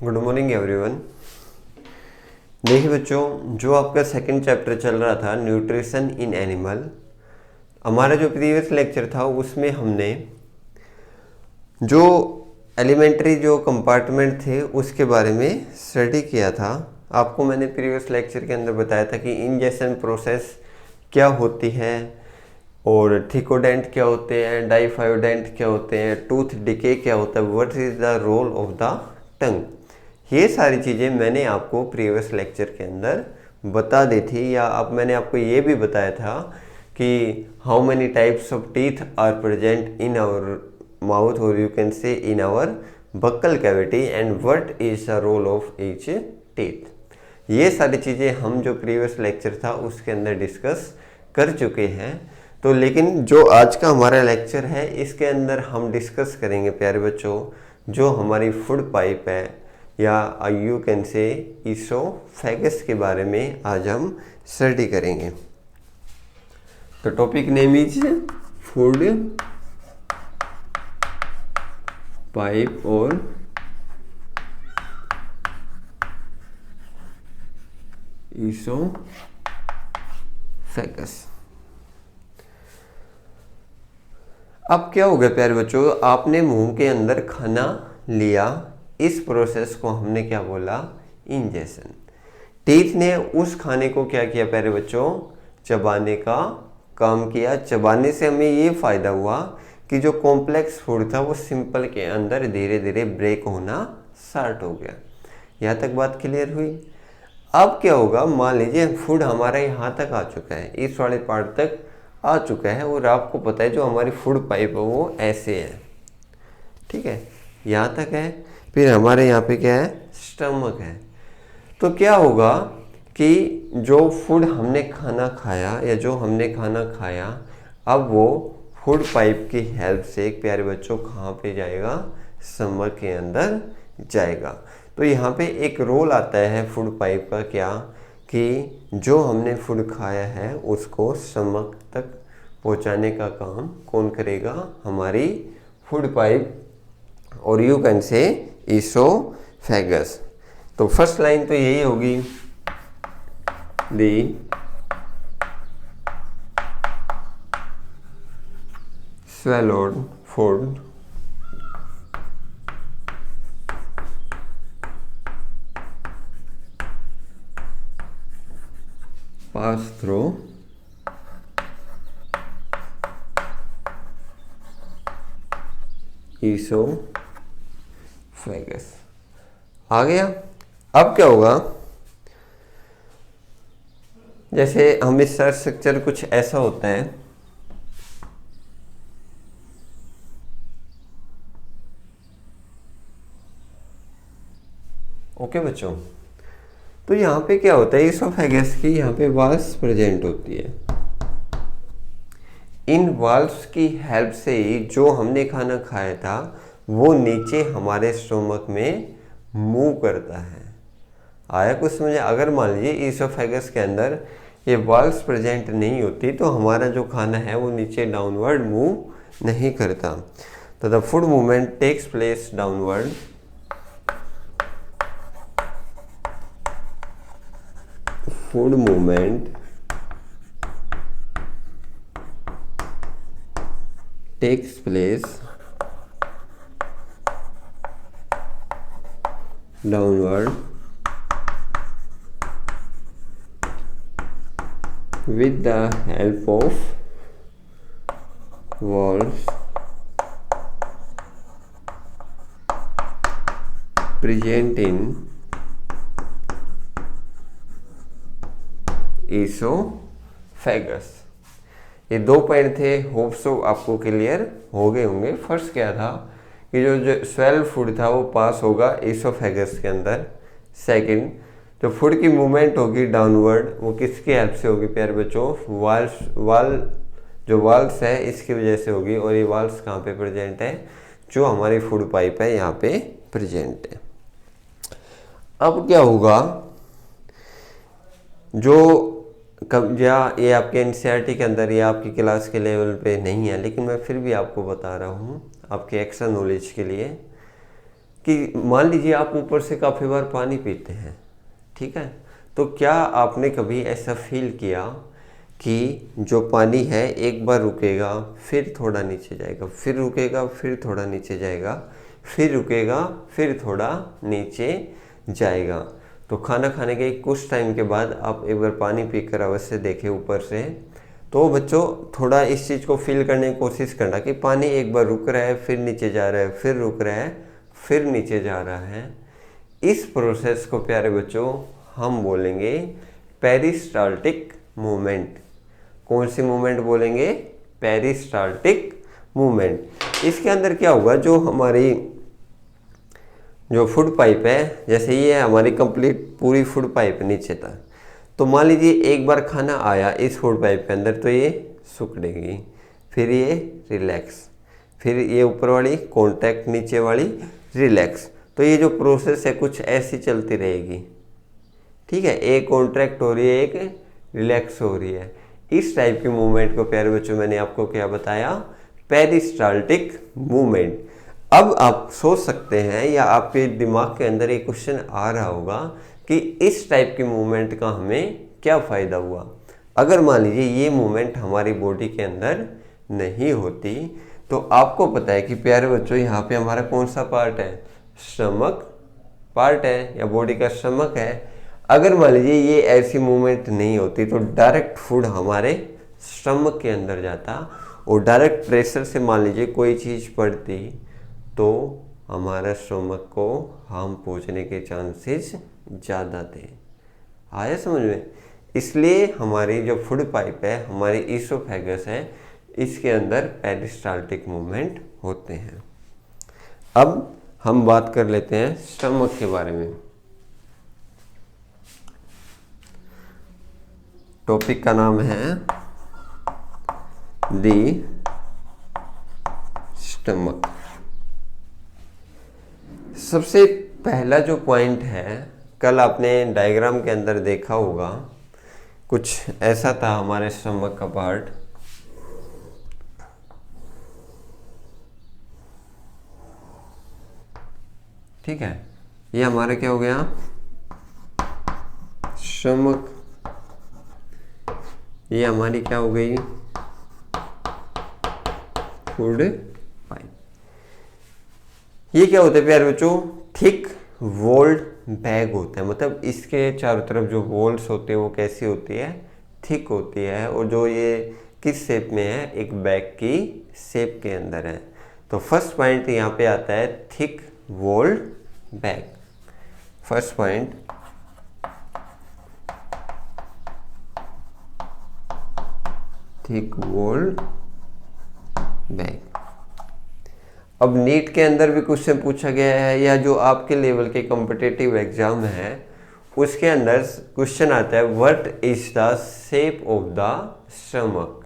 Good morning everyone. देखिए बच्चों, जो आपका सेकंड चैप्टर चल रहा था न्यूट्रिशन इन एनिमल, हमारा जो प्रीवियस लेक्चर था उसमें हमने जो एलिमेंट्री जो कंपार्टमेंट थे उसके बारे में स्टडी किया था। आपको मैंने प्रीवियस लेक्चर के अंदर बताया था कि इंजेक्शन प्रोसेस क्या होती है और थिकोडेंट क्या होते हैं, डाइफायोडेंट क्या होते हैं, टूथ डिके क्या होता है, what is the role of the tongue. ये सारी चीज़ें मैंने आपको प्रीवियस लेक्चर के अंदर बता दी थी, या अब मैंने आपको ये भी बताया था कि how many types of teeth are present in our mouth और you can say in our buccal cavity and what is the role of each teeth. ये सारी चीज़ें हम जो प्रीवियस लेक्चर था उसके अंदर डिस्कस कर चुके हैं। तो लेकिन जो आज का हमारा लेक्चर है इसके अंदर हम डिस्कस करेंगे प्यारे बच्चों, जो हमारी फूड पाइप है या यू कैन से ईसोफेगस के बारे में आज हम स्टडी करेंगे। तो topic name is food pipe और ईसोफेगस। अब क्या हो गया प्यारे बच्चों, आपने मुंह के अंदर खाना लिया, इस प्रोसेस को हमने क्या बोला, इंजेक्शन। टीथ ने उस खाने को क्या किया प्यारे बच्चों, चबाने का काम किया। चबाने से हमें ये फायदा हुआ कि जो कॉम्प्लेक्स फूड था वो सिंपल के अंदर धीरे धीरे ब्रेक होना स्टार्ट हो गया। यहाँ तक बात क्लियर हुई। अब क्या होगा, मान लीजिए फूड हमारा यहाँ तक आ चुका है, इस वाले पार्ट तक आ चुका है, और आपको पता है जो हमारी फूड पाइप है वो ऐसे है, ठीक है, यहाँ तक है। फिर हमारे यहाँ पे क्या है, स्टमक है। तो क्या होगा कि जो फूड हमने खाना खाया या जो हमने खाना खाया, अब वो फूड पाइप की हेल्प से एक प्यारे बच्चों कहाँ पे जाएगा, स्टमक के अंदर जाएगा। तो यहाँ पे एक रोल आता है फूड पाइप का, क्या कि जो हमने फूड खाया है उसको स्टमक तक पहुँचाने का काम कौन करेगा, हमारी फूड पाइप और यू कैन से ईसोफेगस। तो फर्स्ट लाइन तो यही होगी, the swallowed food pass through esophagus. आ गया। अब क्या होगा, जैसे हम इस स्ट्रक्चर कुछ ऐसा होता है, ओके बच्चों। तो यहाँ पे क्या होता है, ईसोफेगस की यहाँ पे वाल्व्स प्रेजेंट होती है। इन वाल्व्स की हेल्प से ही जो हमने खाना खाया था वो नीचे हमारे स्टोमक में मूव करता है। आया कुछ समझे। अगर मान लीजिए ईसोफेगस के अंदर ये वाल्व्स प्रेजेंट नहीं होती तो हमारा जो खाना है वो नीचे डाउनवर्ड मूव नहीं करता। तो the food movement takes place downward, food movement takes place downward with the help of valves present in oesophagus. ये दो पॉइंट थे, होप सो आपको क्लियर हो गए होंगे। फर्स्ट क्या था कि जो स्वेल फूड था वो पास होगा ईसोफेगस के अंदर। सेकंड, जो फूड की मूवमेंट होगी डाउनवर्ड, वो किसकी हेल्प से होगी प्यारे बच्चों, जो वाल्व्स है इसकी वजह से होगी। और ये वाल्व्स कहाँ पे प्रेजेंट है, जो हमारी फूड पाइप है यहाँ पे प्रेजेंट है। अब क्या होगा, जो कब या ये आपके एनसीईआरटी के अंदर या आपकी क्लास के लेवल पे नहीं है, लेकिन मैं फिर भी आपको बता रहा हूँ आपके एक्स्ट्रा नॉलेज के लिए। कि मान लीजिए आप ऊपर से काफ़ी बार पानी पीते हैं, ठीक है, तो क्या आपने कभी ऐसा फील किया कि जो पानी है एक बार रुकेगा, फिर थोड़ा नीचे जाएगा, फिर रुकेगा, फिर थोड़ा नीचे जाएगा, फिर रुकेगा, फिर थोड़ा नीचे जाएगा। तो खाना खाने के कुछ टाइम के बाद आप एक बार पानी पीकर अवश्य देखें ऊपर से। तो बच्चों थोड़ा इस चीज़ को फील करने की कोशिश करना कि पानी एक बार रुक रहा है, फिर नीचे जा रहा है, फिर रुक रहा है, फिर नीचे जा रहा है। इस प्रोसेस को प्यारे बच्चों हम बोलेंगे पेरिस्टाल्टिक मूवमेंट। कौन सी मूवमेंट बोलेंगे? Peristaltic movement. इसके अंदर क्या होगा, जो हमारी जो फूड पाइप है, जैसे ये हमारी कंप्लीट पूरी फूड पाइप नीचे तक, तो मान लीजिए एक बार खाना आया इस फूड पाइप के अंदर तो ये सिकुड़ेगी, फिर ये रिलैक्स, फिर ये ऊपर वाली कॉन्टैक्ट, नीचे वाली रिलैक्स। तो ये जो प्रोसेस है कुछ ऐसी चलती रहेगी, ठीक है, एक कॉन्ट्रैक्ट हो रही है, एक रिलैक्स हो रही है। इस टाइप की मूवमेंट को प्यारे बच्चों मैंने आपको क्या बताया? Peristaltic movement. अब आप सोच सकते हैं या आपके दिमाग के अंदर एक क्वेश्चन आ रहा होगा कि इस टाइप की मूवमेंट का हमें क्या फ़ायदा हुआ। अगर मान लीजिए ये मूवमेंट हमारी बॉडी के अंदर नहीं होती, तो आपको पता है कि प्यारे बच्चों यहाँ पे हमारा कौन सा पार्ट है? स्टमक पार्ट है या बॉडी का स्टमक है। अगर मान लीजिए ये ऐसी मूवमेंट नहीं होती तो डायरेक्ट फूड हमारे स्टमक के अंदर जाता, और डायरेक्ट प्रेशर से मान लीजिए कोई चीज़ पड़ती तो हमारा स्टमक को हार्म पहुंचने के चांसेस ज़्यादा थे। आया समझ में? इसलिए हमारी जो फूड पाइप है, हमारी ईसोफेगस है, इसके अंदर पेरिस्टाल्टिक मूवमेंट होते हैं। अब हम बात कर लेते हैं स्टमक के बारे में। टॉपिक का नाम है दी स्टमक। सबसे पहला जो पॉइंट है, कल आपने डायग्राम के अंदर देखा होगा, कुछ ऐसा था हमारे स्टमक का पार्ट। ठीक है, ये हमारा क्या हो गया? स्टमक। ये हमारी क्या हो गई? Food pipe. ये क्या होता है प्यारे बच्चों? थिक वॉल्ड बैग होता है, मतलब इसके चारों तरफ जो वॉल्स होते हैं वो कैसी होती है? थिक होती है। और जो ये किस शेप में है? एक बैग की शेप के अंदर है। तो फर्स्ट पॉइंट यहाँ पे आता है thick walled bag. First point, thick walled bag. अब नीट के अंदर भी क्वेश्चन पूछा गया है, या जो आपके लेवल के कॉम्पिटिटिव एग्जाम है उसके अंदर क्वेश्चन आता है, what is the shape of the stomach?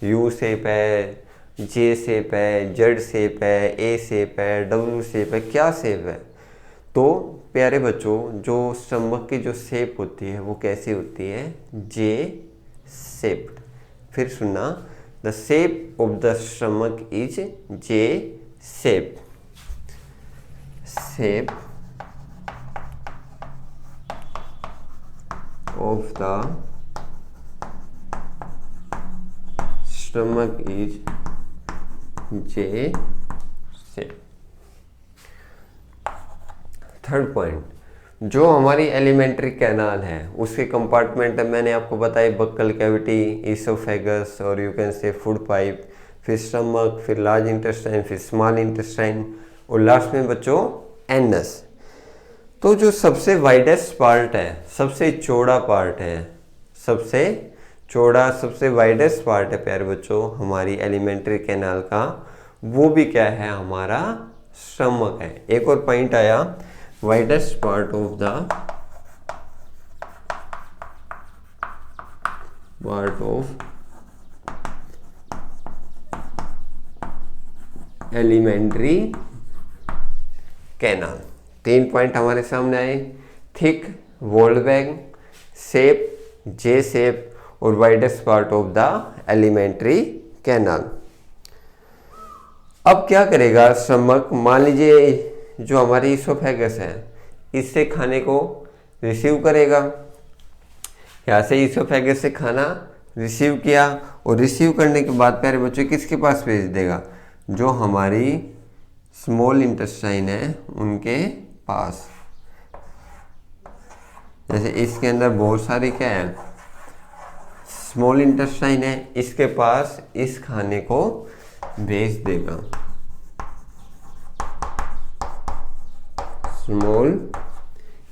U shape है, जे शेप है, जेड शेप है, ए शेप है, डब्ल्यू शेप है, क्या शेप है? तो प्यारे बच्चों जो स्टमक की जो शेप होती है वो कैसी होती है? जे शेप्ड। फिर सुनना, the shape of the stomach is J shape. Shape of the stomach is J shape. Third point, जो हमारी एलिमेंट्री कैनाल है उसके कंपार्टमेंट मैंने आपको बताया, बक्कल कैविटी, ईसोफेगस और यू कैन से फूड पाइप, फिर स्टमक, फिर लार्ज इंटेस्टाइन, फिर स्मॉल इंटेस्टाइन, और लास्ट में बच्चों एनस। तो जो सबसे वाइडेस्ट पार्ट है, सबसे चौड़ा पार्ट है, सबसे चौड़ा सबसे वाइडेस्ट पार्ट है प्यारे बच्चों हमारी एलिमेंट्री कैनाल का, वो भी क्या है? हमारा स्टमक है। एक और पॉइंट आया, widest part of the alimentary canal. 3 point हमारे सामने आए, thick walled bag, shape J shape, और widest part of the alimentary canal. अब क्या करेगा स्टमक? मान लीजिए जो हमारी ईसोफेगस है इससे खाने को रिसीव करेगा। यहाँ से ईसोफेगस से खाना रिसीव किया और रिसीव करने के बाद प्यारे बच्चों किसके पास भेज देगा, जो हमारी स्मॉल इंटेस्टाइन है उनके पास। जैसे इसके अंदर बहुत सारी क्या है, स्मॉल इंटेस्टाइन है, इसके पास इस खाने को भेज देगा। स्मॉल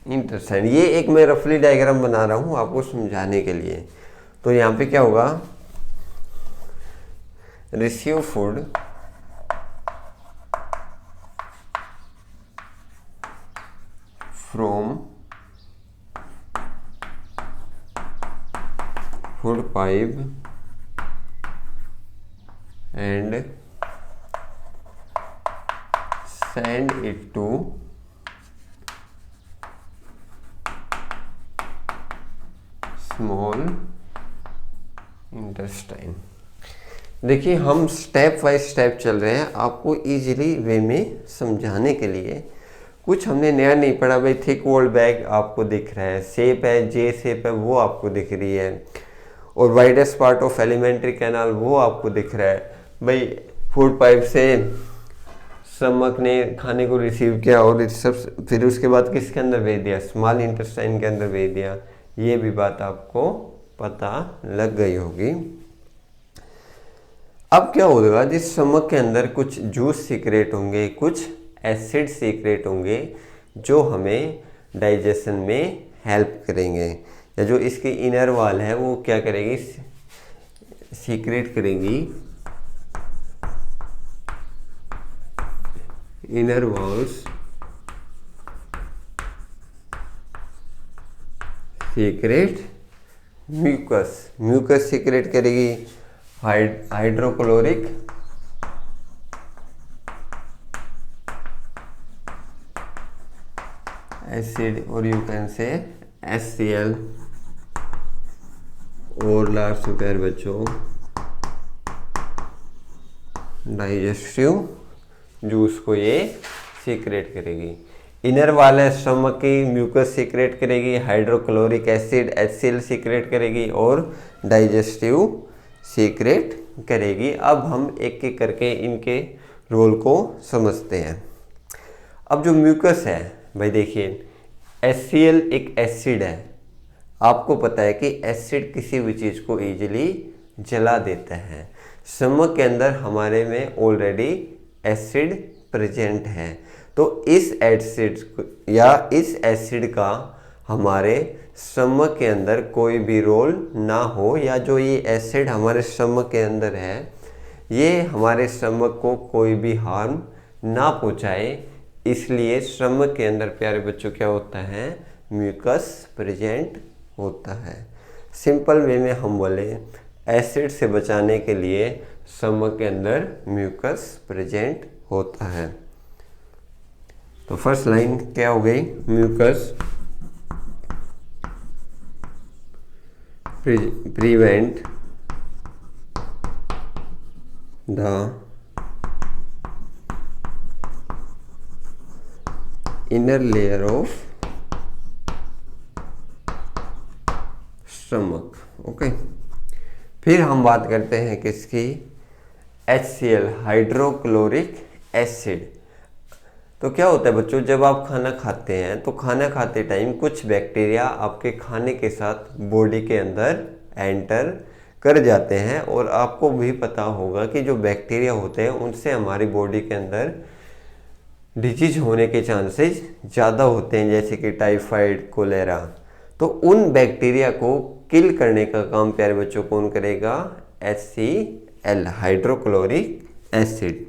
इंटेस्टाइन, ये एक मैं रफली डायग्राम बना रहा हूं आपको समझाने के लिए। तो यहाँ पे क्या होगा, receive food from food pipe and send it to small intestine। देखिए हम स्टेप बाय स्टेप चल रहे हैं आपको इजीली वे में समझाने के लिए। कुछ हमने नया नहीं पढ़ा भाई, थिक वॉल बैग आपको दिख रहा है, शेप है जे शेप है वो आपको दिख रही है, और widest part of alimentary canal वो आपको दिख रहा है भाई। फूड पाइप से स्टमक ने खाने को रिसीव किया और सब फिर उसके बाद किसके अंदर भेज दिया, स्मॉल इंटेस्टाइन के अंदर भेज दिया। ये भी बात आपको पता लग गई होगी। अब क्या होगा, जिस स्टमक के अंदर कुछ जूस सीक्रेट होंगे, कुछ एसिड सीक्रेट होंगे जो हमें डाइजेशन में हेल्प करेंगे, या जो इसकी इनर वॉल है वो क्या करेगी, सीक्रेट करेंगी। Inner walls secrete mucus, mucus secrete करेगी हाइड्रोक्लोरिक एसिड, और यू कैन से HCl, और लास्ट प्यारे बच्चों डाइजेस्टिव जूस को ये सीक्रेट करेगी। इनर वाल है स्टमक की, म्यूकस सीक्रेट करेगी, हाइड्रोक्लोरिक एसिड HCl सीक्रेट करेगी, और डाइजेस्टिव सीक्रेट करेगी। अब हम एक एक करके इनके रोल को समझते हैं। अब जो म्यूकस है भाई देखिए, HCl एक एसिड है, आपको पता है कि एसिड किसी भी चीज़ को इजीली जला देता है। स्टमक के अंदर हमारे में ऑलरेडी एसिड प्रेजेंट है, तो इस एसिड या इस एसिड का हमारे स्टमक के अंदर कोई भी रोल ना हो, या जो ये एसिड हमारे स्टमक के अंदर है ये हमारे स्टमक को कोई भी हार्म ना पहुंचाए, इसलिए स्टमक के अंदर प्यारे बच्चों क्या होता है, म्यूकस प्रेजेंट होता है। सिंपल वे में हम बोले एसिड से बचाने के लिए स्टमक के अंदर म्यूकस प्रेजेंट होता है। तो फर्स्ट लाइन क्या हो गई, mucus prevent the inner layer of stomach. Okay, फिर हम बात करते हैं किसकी, HCl हाइड्रोक्लोरिक एसिड। तो क्या होता है बच्चों, जब आप खाना खाते हैं तो खाना खाते टाइम कुछ बैक्टीरिया आपके खाने के साथ बॉडी के अंदर एंटर कर जाते हैं, और आपको भी पता होगा कि जो बैक्टीरिया होते हैं उनसे हमारी बॉडी के अंदर डिजीज होने के चांसेस ज़्यादा होते हैं, जैसे कि टाइफाइड, कोलेरा। तो उन बैक्टीरिया को किल करने का काम प्यारे बच्चों कौन करेगा, HCl hydrochloric acid.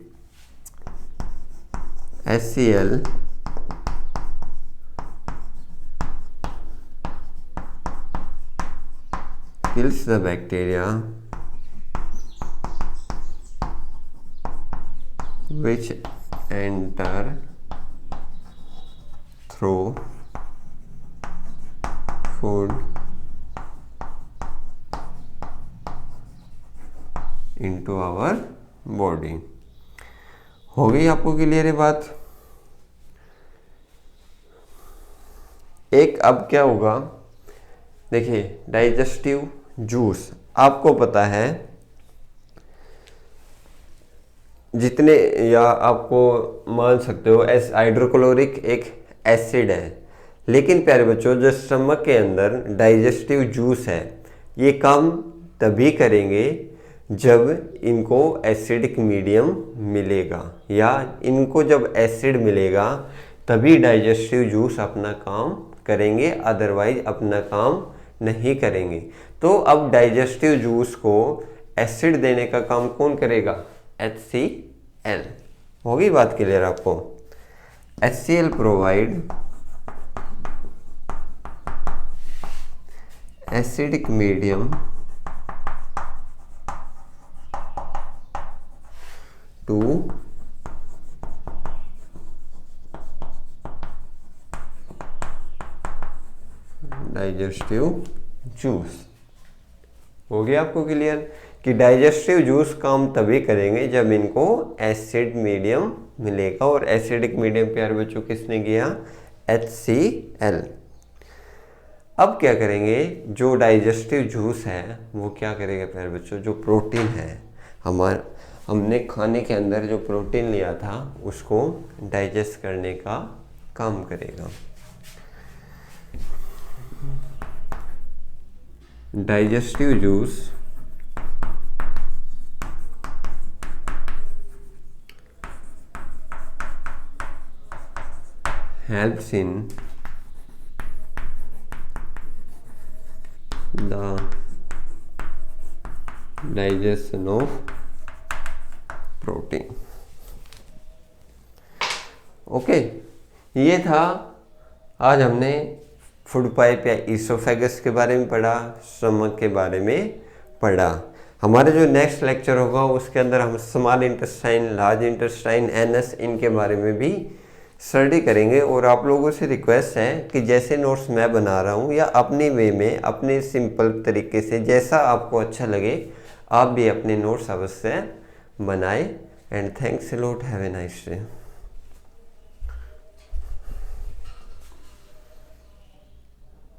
HCl kills the bacteria which enter through food into our body। हो गई आपको क्लियर है बात। एक अब क्या होगा, देखिए डाइजेस्टिव जूस, आपको पता है जितने, या आपको मान सकते हो एस हाइड्रोक्लोरिक एक एसिड है, लेकिन प्यारे बच्चों जो स्टमक के अंदर डाइजेस्टिव जूस है ये काम तभी करेंगे जब इनको एसिडिक मीडियम मिलेगा, या इनको जब एसिड मिलेगा तभी डाइजेस्टिव जूस अपना काम करेंगे, अदरवाइज अपना काम नहीं करेंगे। तो अब डाइजेस्टिव जूस को एसिड देने का काम कौन करेगा, HCl। होगी बात क्लियर आपको। HCl provide acidic medium to digestive juice. हो गया आपको क्लियर कि डाइजेस्टिव जूस काम तभी करेंगे जब इनको एसिड मीडियम मिलेगा, और एसिडिक मीडियम प्यारे बच्चों किसने किया, HCl। अब क्या करेंगे, जो डाइजेस्टिव जूस है वो क्या करेगा प्यारे बच्चों, जो प्रोटीन है हमने खाने के अंदर जो प्रोटीन लिया था उसको डाइजेस्ट करने का काम करेगा। Digestive juice helps in the digestion of protein। Okay, ये था आज हमने फूड पाइप या ईसोफेगस के बारे में पढ़ा, स्टमक के बारे में पढ़ा। हमारे जो नेक्स्ट लेक्चर होगा उसके अंदर हम small intestine, large intestine, anus, इनके बारे में भी स्टडी करेंगे। और आप लोगों से रिक्वेस्ट है कि जैसे नोट्स मैं बना रहा हूँ या अपनी वे में, अपने सिंपल तरीके से जैसा आपको अच्छा लगे आप भी अपने नोट्स अवश्य बनाएं। And thanks a lot, have a nice day.